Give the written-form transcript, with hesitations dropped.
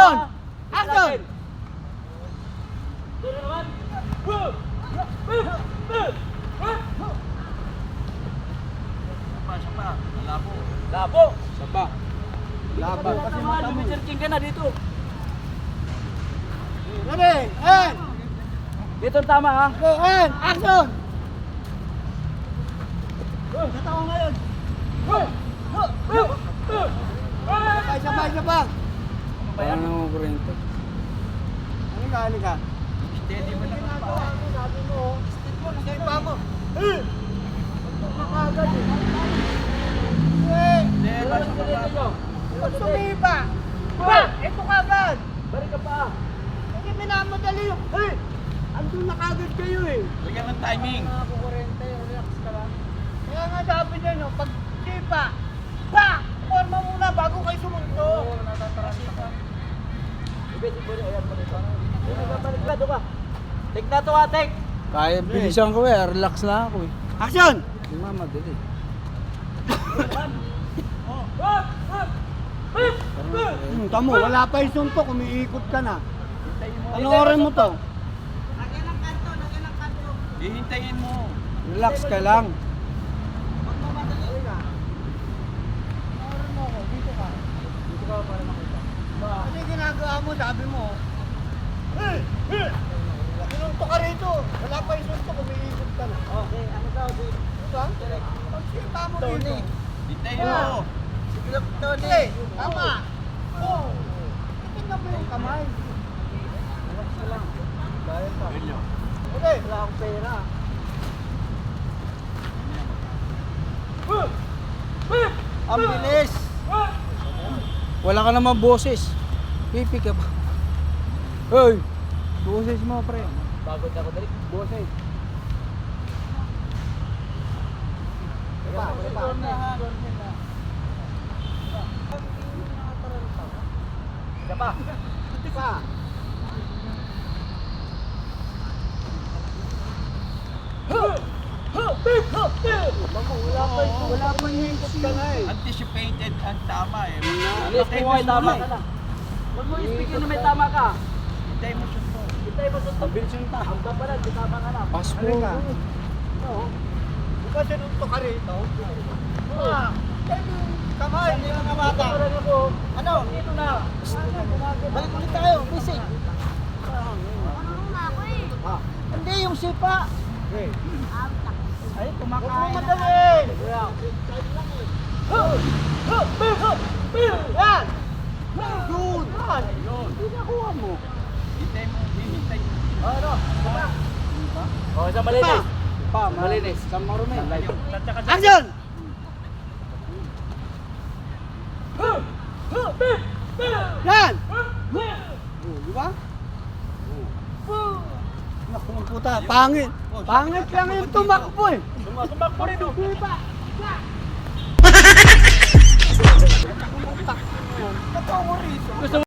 Action! Action! Sapa. Labo. Labo. Saba. Laban kasi mata mo. Searching ka na dito. Ready? And! Dito ang tama ha. Okay, and! Action! Natawa ngayon. Sabay. Bayan mo kurento. Ano ka? Steady mo lang ang paa. Sabi mo, step mo, nagay pa mo. Makagad eh. Hindi, basta pa. Pag sumipa. Pa! Ito kagad. Balik ka pa. Hindi minamadali yung, andun na kagad kayo eh. Bigyan ng timing. Kukurente, relax ka lang. Kaya nga sabi niya, no, pag sipa, pa! Forma muna bago kayo sumunto. Oo, natataranta ka. Ibig mo rin, ayan mo rin. Balik ka, doon ka. Take na to ha, take. Kaya bilisan ko relax lang ako Action! Si mama dali. Tamo, wala pa yung suntok, umiikot ka na. Panoorin mo to. Hihintayin mo. Relax ka lang. Ano yung ginagawa mo? Sabi mo. Sinuntok ka rito. Wala pa yung suntok, umiikot ka na. Okay, ano daw? Diba? Pag sipa mo rito. Hintayin mo. Tony, tama. Oh. Tingnan mo yung kamay. Relax ka lang. Dahil pa. Belyo. Okay. Wala akong pera. Ang bilis. Wala ka naman boses. Pipi ka pa. Hoy! Boses mo pre. Bago na ako dali. Boses. Isa pa. Pa. Wala pa yung hingkot ka na eh. Anticipated ang tama eh. Alis mo ay tama ka na. Huwag mo i-speakin na may tama ka. Hintayin mo siya po. Hintay mo sa Bilis yung ta. ang pala, di tama ka na. Pass mo. Ano ka? Oo. Di ba sinuntok ka rito? Kamay, hindi mga bata. Parang ako, Ano? dito na. Balik ulit tayo, busy. Hindi yung sipa. Ay, kumakain Huwag mo na. madali. Yan. Yun. Yun. Hindi nakuha mo. Hintayin mo. Hihintayin mo. Ano? Oh, sa malinis. Pa, Malinis. Sa marumi. Action! Yan! Di ba? Naku, ang puta, pangit. Pangit lang yung tumakbo eh. Tumakbo rin. Di ba? Totoo mo rito. Gusto